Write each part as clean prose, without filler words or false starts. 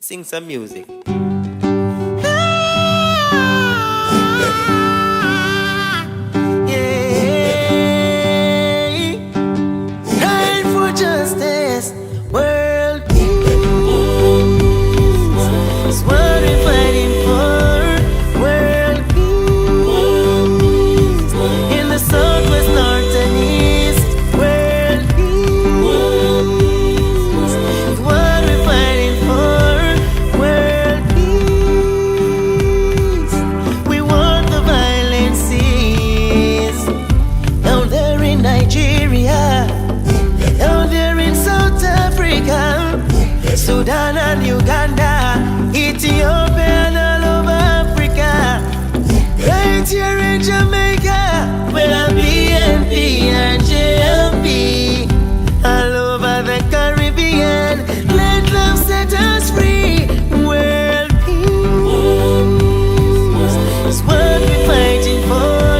Sing some music. Time for justice, world peace is what we're fighting for. World peace in the southwest, north and east. World peace is what we're fighting for. World peace, we want the violence cease. Down there in Nigeria, down there in South Africa, Sudan and Uganda, Ethiopia and all over Africa. Right here in Jamaica, where BNP and JMP, all over the Caribbean, let love set us free. World peace is what we're fighting for.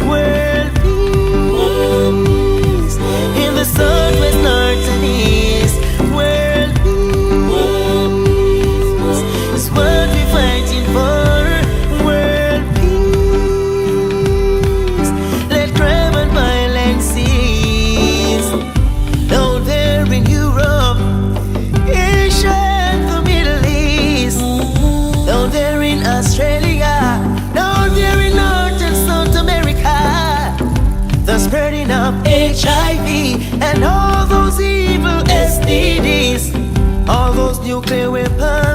World peace in the southwest, north and east. World peace is what we're fighting for. World peace, let crime and violence cease. Down there in Europe, Asia and the Middle East, down there in Australia, down there in North and South America, the spreading of HIV and all those evil STDs, all those nuclear weapons.